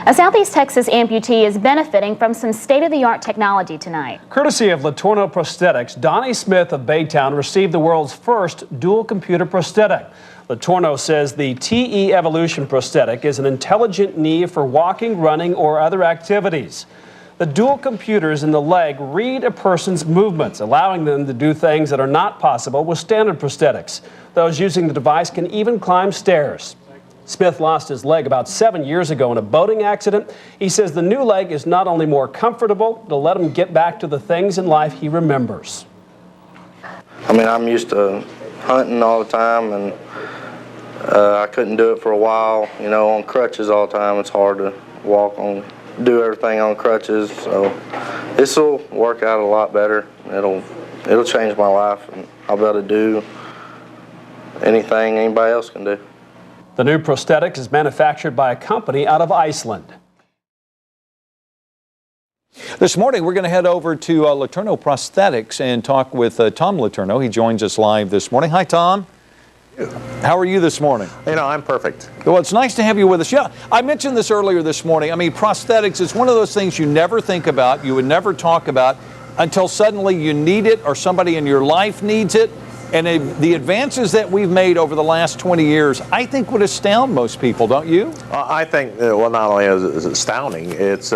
A Southeast Texas amputee is benefiting from some state-of-the-art technology tonight. Courtesy of LeTourneau Prosthetics, Donnie Smith of Baytown received the world's first dual-computer prosthetic. LeTourneau says the TE Evolution Prosthetic is an intelligent knee for walking, running, or other activities. The dual computers in the leg read a person's movements, allowing them to do things that are not possible with standard prosthetics. Those using the device can even climb stairs. Smith lost his leg about 7 years ago in a boating accident. He says the new leg is not only more comfortable, it'll let him get back to the things in life he remembers. I mean, I'm used to hunting all the time, and I couldn't do it for a while, you know, on crutches all the time. It's hard to walk on, do everything on crutches, so this will work out a lot better. It'll change my life, and I'll be able to do anything anybody else can do. The new prosthetic is manufactured by a company out of Iceland. This morning, we're going to head over to LeTourneau Prosthetics and talk with Tom LeTourneau. He joins us live this morning. Hi, Tom. How are you this morning? You know, I'm perfect. Well, it's nice to have you with us. Yeah, I mentioned this earlier this morning. I mean, prosthetics is one of those things you never think about, you would never talk about until suddenly you need it or somebody in your life needs it. And the advances that we've made over the last 20 years, I think would astound most people, don't you? I think, well, not only is it astounding, it's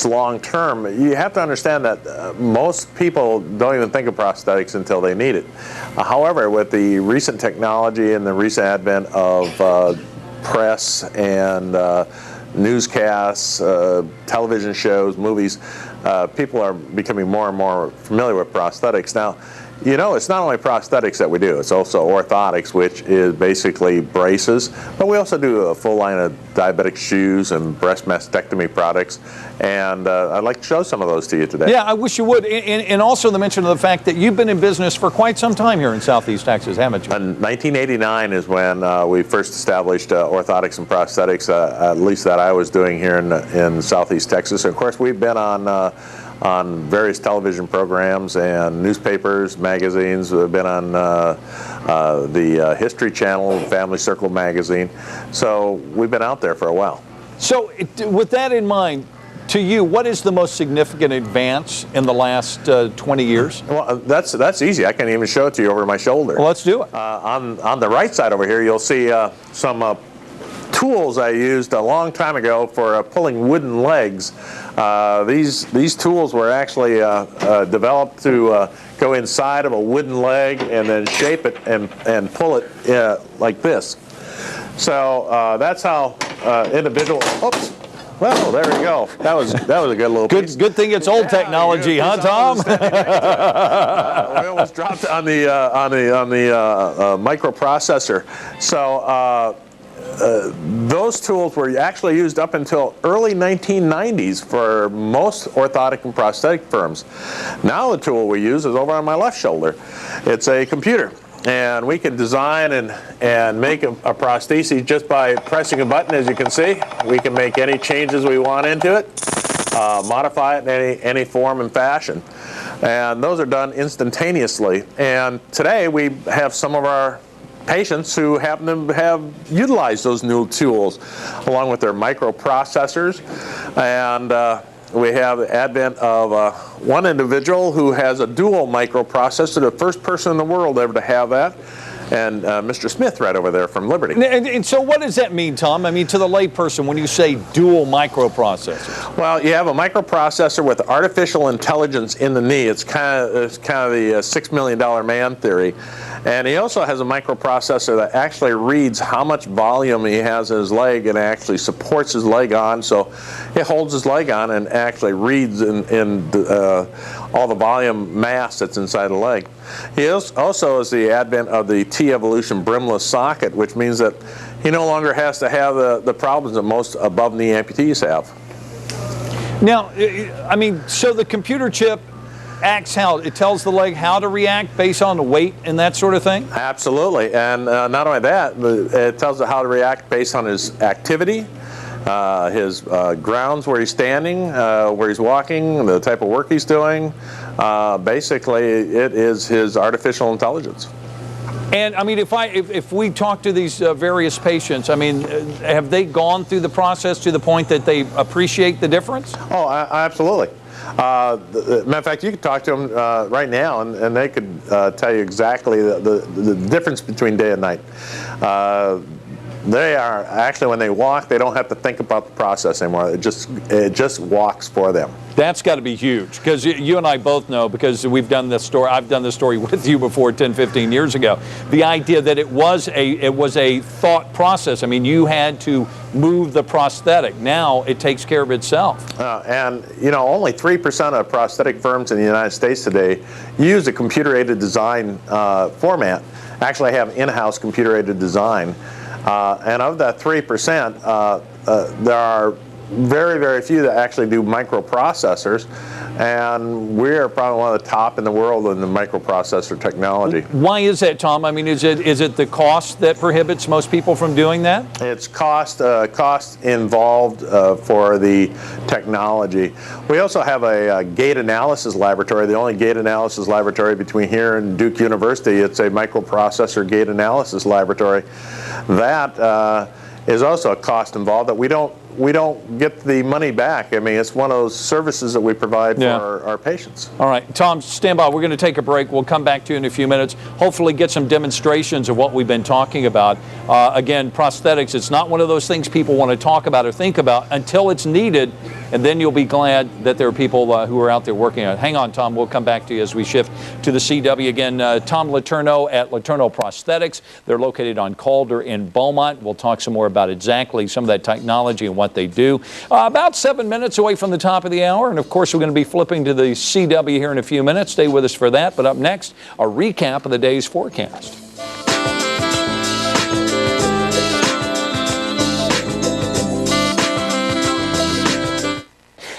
long term. You have to understand that most people don't even think of prosthetics until they need it. However, with the recent technology and the recent advent of press and newscasts, television shows, movies, people are becoming more and more familiar with prosthetics. Now, you know, it's not only prosthetics that we do, it's also orthotics, which is basically braces, but we also do a full line of diabetic shoes and breast mastectomy products, and I'd like to show some of those to you today. Yeah, I wish you would, and also the mention of the fact that you've been in business for quite some time here in Southeast Texas, haven't you? 1989 is when we first established orthotics and prosthetics, at least that I was doing here in Southeast Texas. Of course, we've been on various television programs and newspapers, magazines. We've been on the History Channel, Family Circle magazine. So we've been out there for a while. So with that in mind, to you, what is the most significant advance in the last 20 years? Well, that's easy. I can even show it to you over my shoulder. Well, let's do it. On the right side over here, you'll see some tools I used a long time ago for pulling wooden legs. These tools were actually developed to go inside of a wooden leg and then shape it and pull it like this. So that's how individual. Oops. Well, there we go. That was a good little piece. Good thing it's old technology, huh, Tom? We almost dropped on the microprocessor. So. Those tools were actually used up until early 1990s for most orthotic and prosthetic firms. Now the tool we use is over on my left shoulder. It's a computer, and we can design and make a prosthesis just by pressing a button. As you can see, we can make any changes we want into it, modify it in any form and fashion. And those are done instantaneously. And today we have some of our patients who happen to have utilized those new tools along with their microprocessors, and we have the advent of one individual who has a dual microprocessor, the first person in the world ever to have that, and Mr. Smith right over there from Liberty. And so what does that mean, Tom? I mean, to the layperson, when you say dual microprocessor? Well, you have a microprocessor with artificial intelligence in the knee. It's kind of the $6 million man theory. And he also has a microprocessor that actually reads how much volume he has in his leg and actually supports his leg on. So it holds his leg on and actually reads in all the volume mass that's inside the leg. He also is the advent of the TE Evolution brimless socket, which means that he no longer has to have the problems that most above-knee amputees have. Now, I mean, so the computer chip acts how? It tells the leg how to react based on the weight and that sort of thing? Absolutely, and not only that, it tells it how to react based on his activity, his grounds where he's standing, where he's walking, the type of work he's doing. Basically, it is his artificial intelligence. And I mean, if we talk to these various patients, I mean, have they gone through the process to the point that they appreciate the difference? Oh, absolutely. Matter of fact, you could talk to them right now, and they could tell you exactly the difference between day and night. They are actually, when they walk, they don't have to think about the process anymore. It just walks for them. That's got to be huge, because you and I both know, because we've done this story. I've done this story with you before 10, 15 years ago. The idea that it was a thought process. I mean, you had to move the prosthetic. Now it takes care of itself. And you know, only 3% of prosthetic firms in the United States today use a computer-aided design format. Actually have in-house computer-aided design. And of that 3%, there are very, very few that actually do microprocessors, and we're probably one of the top in the world in the microprocessor technology. Why is that, Tom? I mean, is it the cost that prohibits most people from doing that? It's cost involved for the technology. We also have a gait analysis laboratory, the only gait analysis laboratory between here and Duke University. It's a microprocessor gait analysis laboratory. That is also a cost involved that we don't get the money back. I mean, it's one of those services that we provide for our patients. All right, Tom, stand by. We're going to take a break. We'll come back to you in a few minutes. Hopefully get some demonstrations of what we've been talking about. Again, prosthetics, it's not one of those things people want to talk about or think about until it's needed, and then you'll be glad that there are people who are out there working on it. Hang on, Tom. We'll come back to you as we shift to the CW. Again, Tom LeTourneau at LeTourneau Prosthetics. They're located on Calder in Beaumont. We'll talk some more about exactly some of that technology and what they do. About 7 minutes away from the top of the hour, and of course we're going to be flipping to the CW here in a few minutes. Stay with us for that. But up next, a recap of the day's forecast.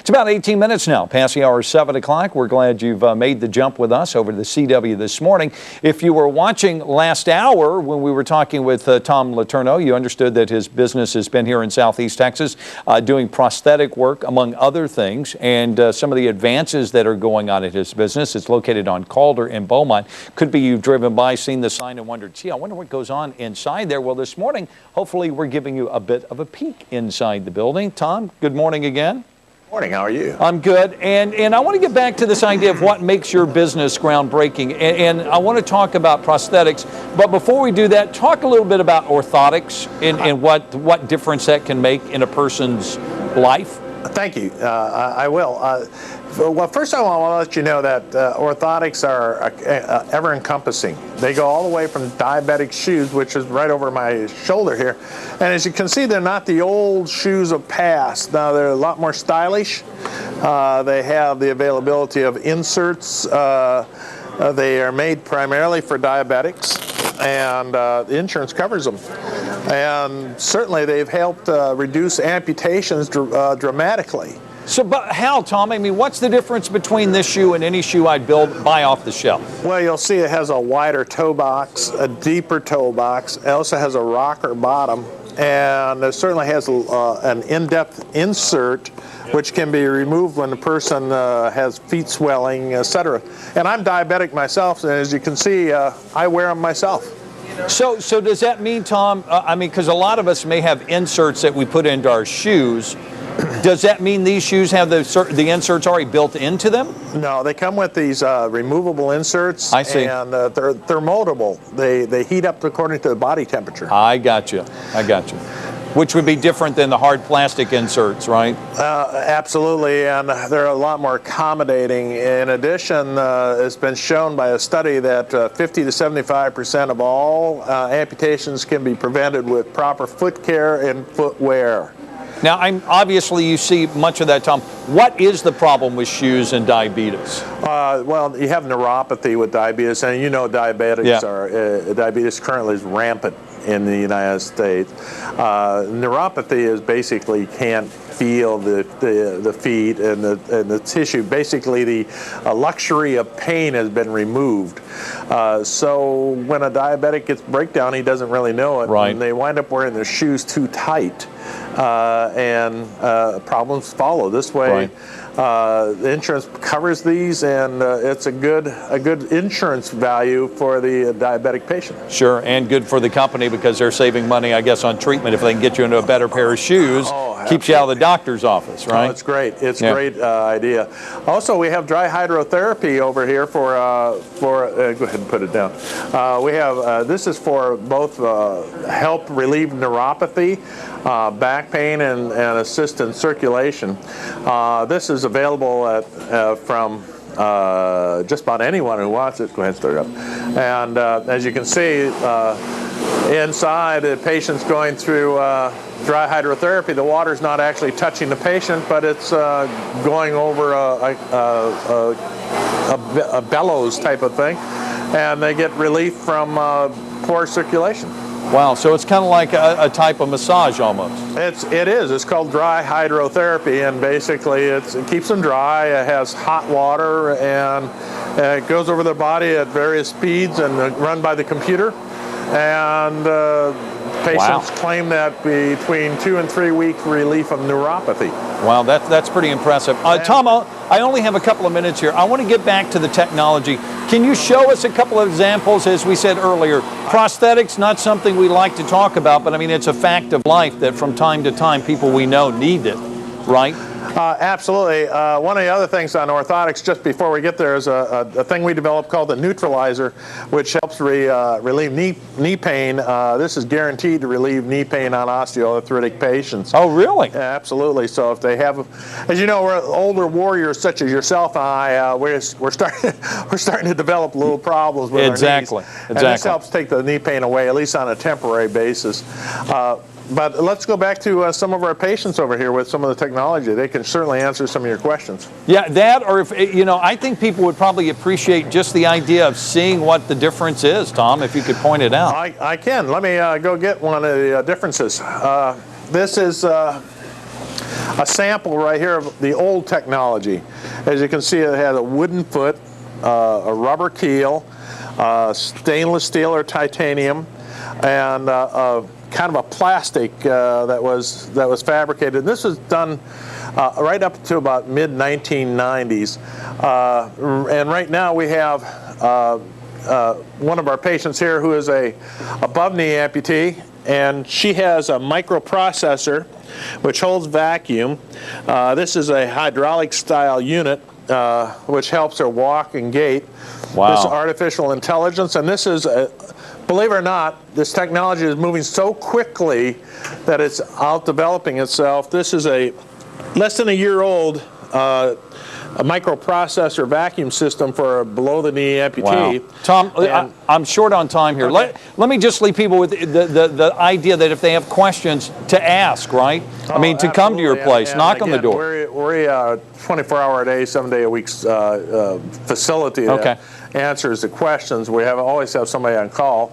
It's about 18 minutes now, past the hour 7 o'clock. We're glad you've made the jump with us over to the CW this morning. If you were watching last hour when we were talking with Tom LeTourneau, you understood that his business has been here in Southeast Texas doing prosthetic work, among other things, and some of the advances that are going on at his business. It's located on Calder in Beaumont. Could be you've driven by, seen the sign, and wondered, gee, I wonder what goes on inside there. Well, this morning, hopefully we're giving you a bit of a peek inside the building. Tom, good morning again. Morning, how are you? I'm good, and I want to get back to this idea of what makes your business groundbreaking, and I want to talk about prosthetics, but before we do that, talk a little bit about orthotics and what difference that can make in a person's life. Thank you. I will. Well, first I want to let you know that orthotics are ever-encompassing. They go all the way from diabetic shoes, which is right over my shoulder here. And as you can see, they're not the old shoes of past. Now, they're a lot more stylish. They have the availability of inserts. They are made primarily for diabetics, and the insurance covers them. And certainly they've helped reduce amputations dramatically. So, but how, Tom? I mean, what's the difference between this shoe and any shoe I'd buy off the shelf? Well, you'll see it has a wider toe box, a deeper toe box. It also has a rocker bottom, and it certainly has an in-depth insert, which can be removed when the person has feet swelling, etc. And I'm diabetic myself, and as you can see, I wear them myself. So does that mean, Tom, I mean, because a lot of us may have inserts that we put into our shoes. Does that mean these shoes have the inserts already built into them? No, they come with these removable inserts. I see. And they're moldable. They heat up according to the body temperature. I got you. Which would be different than the hard plastic inserts, right? Absolutely, and they're a lot more accommodating. In addition, it's been shown by a study that 50 to 75% of all amputations can be prevented with proper foot care and footwear. Now, obviously you see much of that, Tom. What is the problem with shoes and diabetes? Well, you have neuropathy with diabetes, and you know diabetes currently is rampant in the United States. Neuropathy is basically you can't feel the feet and the tissue. Basically, the luxury of pain has been removed. So when a diabetic gets breakdown, he doesn't really know it. Right. And they wind up wearing their shoes too tight. and problems follow. This way, the insurance covers these, and it's a good insurance value for the diabetic patient. Sure, and good for the company because they're saving money, I guess, on treatment if they can get you into a better pair of shoes. Keeps you out of the doctor's office, right? Oh, it's great. It's a great idea. Also, we have dry hydrotherapy over here for go ahead and put it down. We have this is for both help relieve neuropathy, back pain, and assist in circulation. This is available from just about anyone who wants it. Go ahead and start it up. And as you can see, inside, the patient's going through dry hydrotherapy. The water's not actually touching the patient, but it's going over a bellows type of thing, and they get relief from poor circulation. Wow, so it's kind of like a type of massage almost. It is. It's called dry hydrotherapy, and basically it keeps them dry. It has hot water, and it goes over their body at various speeds and run by the computer. And patients claim that between 2 and 3 week relief of neuropathy. Wow, that's pretty impressive. Tom, I only have a couple of minutes here. I want to get back to the technology. Can you show us a couple of examples? As we said earlier, prosthetics, not something we like to talk about, but I mean, it's a fact of life that from time to time people we know need it, right? Absolutely. One of the other things on orthotics, just before we get there, is a thing we developed called the neutralizer, which helps relieve knee pain. This is guaranteed to relieve knee pain on osteoarthritic patients. Oh, really? Absolutely. So if they have, as you know, we're older warriors such as yourself and I, we're starting to develop little problems with our knees. Exactly. And this helps take the knee pain away, at least on a temporary basis. But let's go back to some of our patients over here with some of the technology. They can certainly answer some of your questions. Yeah, that, or if, you know, I think people would probably appreciate just the idea of seeing what the difference is, Tom, if you could point it out. I can. Let me go get one of the differences. This is a sample right here of the old technology. As you can see, it had a wooden foot, a rubber keel, stainless steel or titanium, and kind of a plastic that was fabricated. And this was done right up to about mid-1990s. And right now we have one of our patients here who is a above-knee amputee, and she has a microprocessor which holds vacuum. This is a hydraulic-style unit which helps her walk and gait. Wow. This is artificial intelligence, and this is believe it or not, this technology is moving so quickly that it's out developing itself. This is a less than a year old a microprocessor vacuum system for a below-the-knee amputee. Wow. Tom, I'm short on time here. Okay. Let me just leave people with the idea that if they have questions, to ask, right? I mean, to come to your place, and knock again, on the door. We're a 24-hour-a-day, 7-day-a-week facility that answers the questions. We always have somebody on call.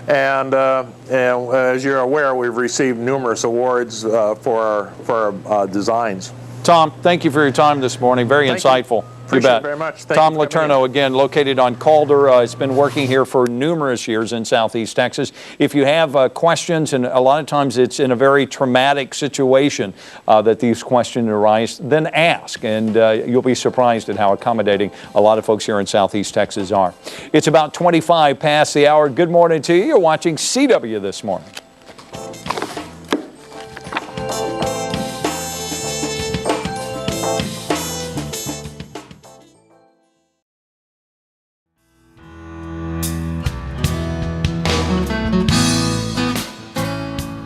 And as you're aware, we've received numerous awards for our designs. Tom, thank you for your time this morning. Very insightful. Appreciate it very much. Tom LeTourneau, again, located on Calder. Has been working here for numerous years in Southeast Texas. If you have questions, and a lot of times it's in a very traumatic situation that these questions arise, then ask, and you'll be surprised at how accommodating a lot of folks here in Southeast Texas are. It's about 25 past the hour. Good morning to you. You're watching CW This Morning.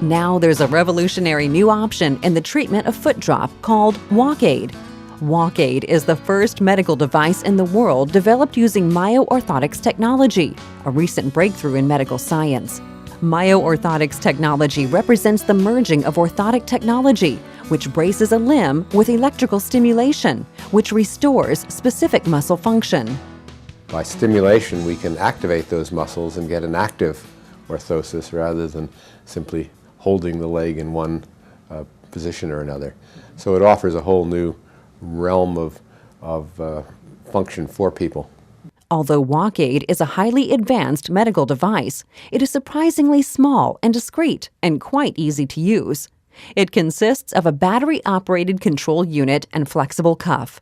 Now there's a revolutionary new option in the treatment of foot drop called WalkAid. WalkAid is the first medical device in the world developed using Orthotics technology, a recent breakthrough in medical science. Orthotics technology represents the merging of orthotic technology, which braces a limb with electrical stimulation, which restores specific muscle function. By stimulation, we can activate those muscles and get an active orthosis rather than simply holding the leg in one position or another. So it offers a whole new realm of function for people. Although WalkAid is a highly advanced medical device, it is surprisingly small and discreet and quite easy to use. It consists of a battery-operated control unit and flexible cuff.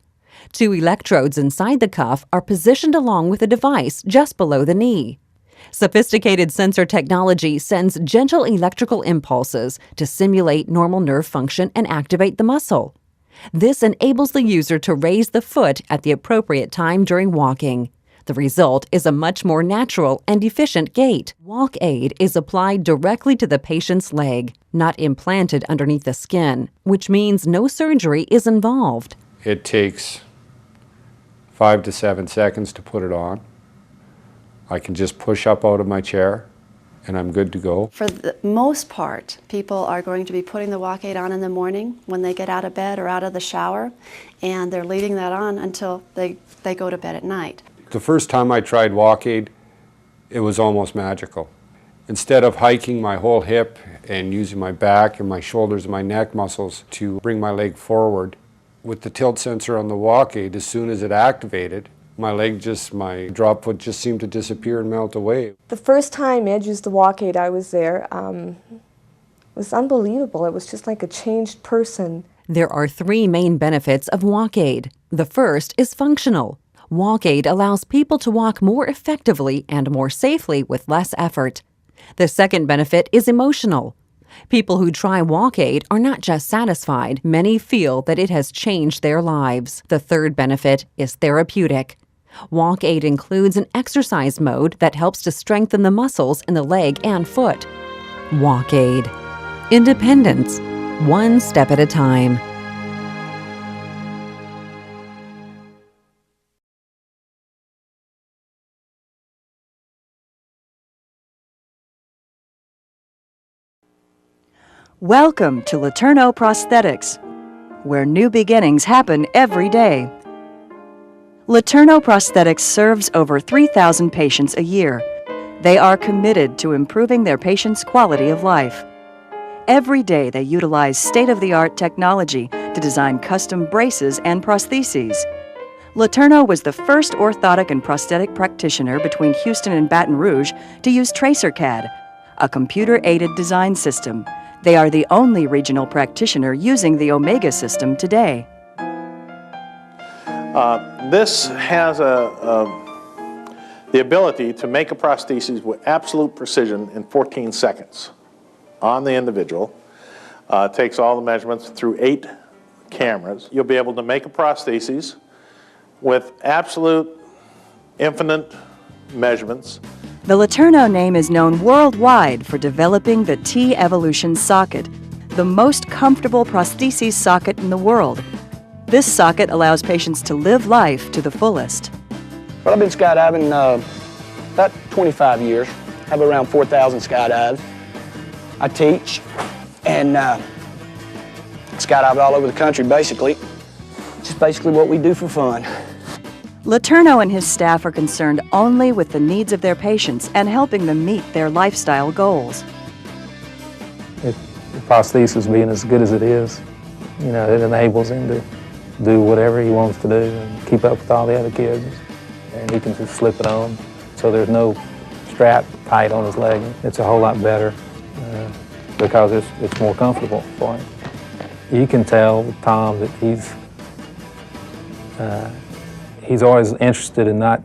2 electrodes inside the cuff are positioned along with a device just below the knee. Sophisticated sensor technology sends gentle electrical impulses to simulate normal nerve function and activate the muscle. This enables the user to raise the foot at the appropriate time during walking. The result is a much more natural and efficient gait. Walk aid is applied directly to the patient's leg, not implanted underneath the skin, which means no surgery is involved. It takes 5 to 7 seconds to put it on. I can just push up out of my chair and I'm good to go. For the most part, people are going to be putting the walk aid on in the morning when they get out of bed or out of the shower, and they're leaving that on until they go to bed at night. The first time I tried walk aid, it was almost magical. Instead of hiking my whole hip and using my back and my shoulders and my neck muscles to bring my leg forward, with the tilt sensor on the walk aid, as soon as it activated, my drop foot just seemed to disappear and melt away. The first time Ed used the walk aid I was there, it was unbelievable. It was just like a changed person. There are 3 main benefits of walk aid. The first is functional. Walk aid allows people to walk more effectively and more safely with less effort. The second benefit is emotional. People who try walk aid are not just satisfied, many feel that it has changed their lives. The third benefit is therapeutic. Walk aid includes an exercise mode that helps to strengthen the muscles in the leg and foot. Walk aid. Independence, one step at a time. Welcome to LeTourneau Prosthetics, where new beginnings happen every day. LeTourneau Prosthetics serves over 3,000 patients a year. They are committed to improving their patients' quality of life. Every day they utilize state-of-the-art technology to design custom braces and prostheses. LeTourneau was the first orthotic and prosthetic practitioner between Houston and Baton Rouge to use TracerCAD, a computer-aided design system. They are the only regional practitioner using the Omega system today. This has the ability to make a prosthesis with absolute precision in 14 seconds on the individual. It takes all the measurements through 8 cameras. You'll be able to make a prosthesis with absolute, infinite measurements. The LeTourneau name is known worldwide for developing the TE Evolution socket, the most comfortable prosthesis socket in the world. This socket allows patients to live life to the fullest. Well, I've been skydiving about 25 years. Have around 4,000 skydives. I teach and skydive all over the country, basically. Just basically what we do for fun. LeTourneau and his staff are concerned only with the needs of their patients and helping them meet their lifestyle goals. The prosthesis being as good as it is, you know, it enables him to do whatever he wants to do and keep up with all the other kids. And he can just slip it on, so there's no strap tight on his leg. It's a whole lot better because it's more comfortable for him. You can tell with Tom that he's always interested in not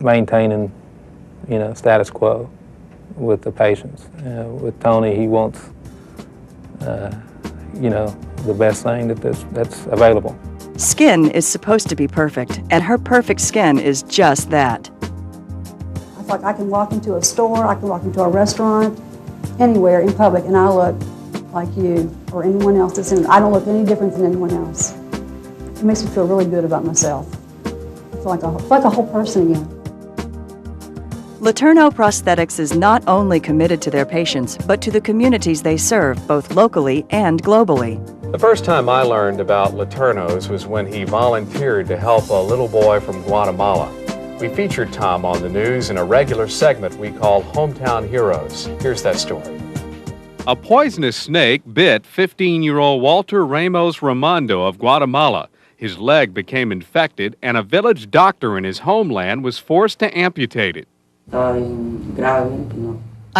maintaining, you know, status quo with the patients. With Tony, he wants, you know, the best thing that's available. Skin is supposed to be perfect, and her perfect skin is just that. I feel like I can walk into a store, I can walk into a restaurant, anywhere in public, and I look like you or anyone else that's in it. I don't look any different than anyone else. It makes me feel really good about myself. I feel like a whole person again. LeTourneau Prosthetics is not only committed to their patients, but to the communities they serve, both locally and globally. The first time I learned about LeTourneau's was when he volunteered to help a little boy from Guatemala. We featured Tom on the news in a regular segment we call Hometown Heroes. Here's that story. A poisonous snake bit 15-year-old Walter Ramos Raimondo of Guatemala. His leg became infected, and a village doctor in his homeland was forced to amputate it. I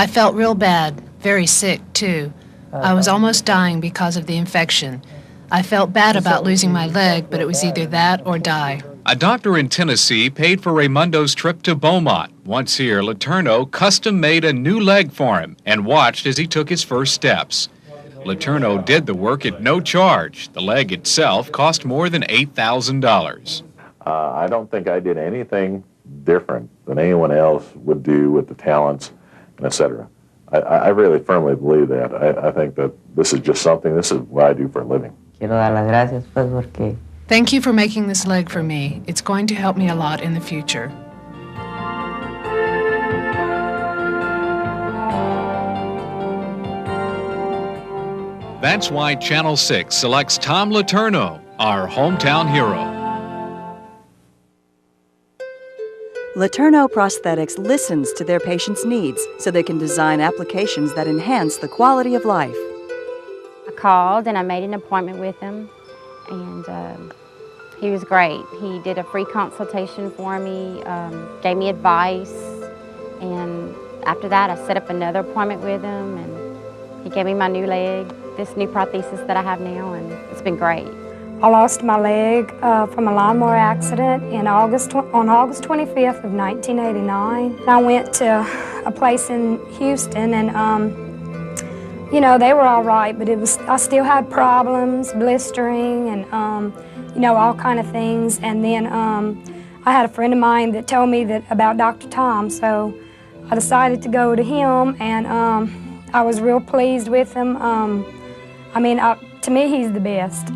felt real bad, very sick too. I was almost dying because of the infection. I felt bad about losing my leg, but it was either that or die. A doctor in Tennessee paid for Raimundo's trip to Beaumont. Once here, LeTourneau custom-made a new leg for him and watched as he took his first steps. LeTourneau did the work at no charge. The leg itself cost more than $8,000. I don't think I did anything different than anyone else would do with the talents, and et cetera. I really firmly believe that. I think that this is just something, this is what I do for a living. Thank you for making this leg for me. It's going to help me a lot in the future. That's why Channel 6 selects Tom LeTourneau, our hometown hero. LeTourneau Prosthetics listens to their patients' needs so they can design applications that enhance the quality of life. I called and I made an appointment with him, and he was great. He did a free consultation for me, gave me advice, and after that I set up another appointment with him, and he gave me my new leg, this new prosthesis that I have now, and it's been great. I lost my leg from a lawnmower accident on August 25th of 1989. I went to a place in Houston, and you know, they were all right, but I still had problems, blistering, and you know, all kind of things. And then I had a friend of mine that told me about Dr. Tom, so I decided to go to him, and I was real pleased with him. I mean, to me, he's the best.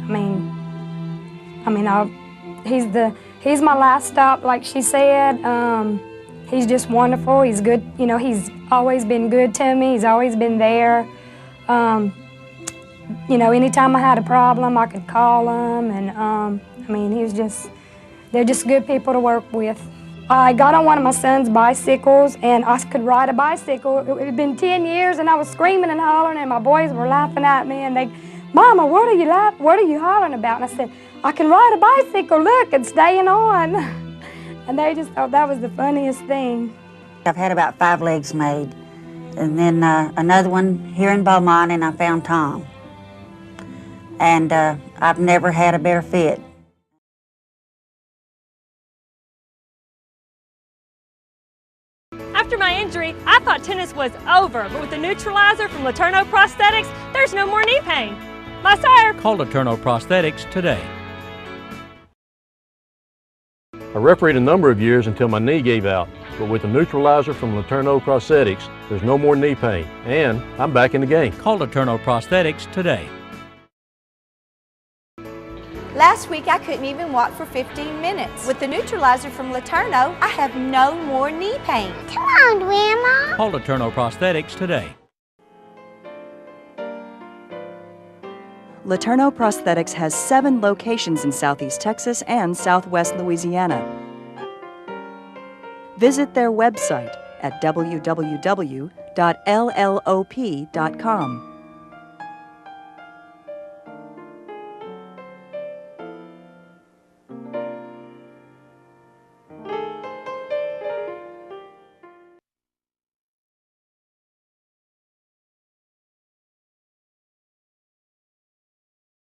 He's my last stop, like she said. He's just wonderful. He's good. You know, he's always been good to me. He's always been there. You know, anytime I had a problem, I could call him, and I mean, they're just good people to work with. I got on one of my son's bicycles, and I could ride a bicycle. It had been 10 years, and I was screaming and hollering, and my boys were laughing at me, and Mama, what are you hollering about? And I said, I can ride a bicycle, look, it's staying on. And they just thought that was the funniest thing. I've had about 5 legs made, and then another one here in Beaumont, and I found Tom. And I've never had a better fit. After my injury, I thought tennis was over, but with the neutralizer from LeTourneau Prosthetics, there's no more knee pain. My sire. Call LeTourneau Prosthetics today. I refereed a number of years until my knee gave out, but with the neutralizer from LeTourneau Prosthetics, there's no more knee pain, and I'm back in the game. Call LeTourneau Prosthetics today. Last week, I couldn't even walk for 15 minutes. With the neutralizer from LeTourneau, I have no more knee pain. Come on, Grandma. Call LeTourneau Prosthetics today. LeTourneau Prosthetics has 7 locations in Southeast Texas and Southwest Louisiana. Visit their website at www.lleop.com.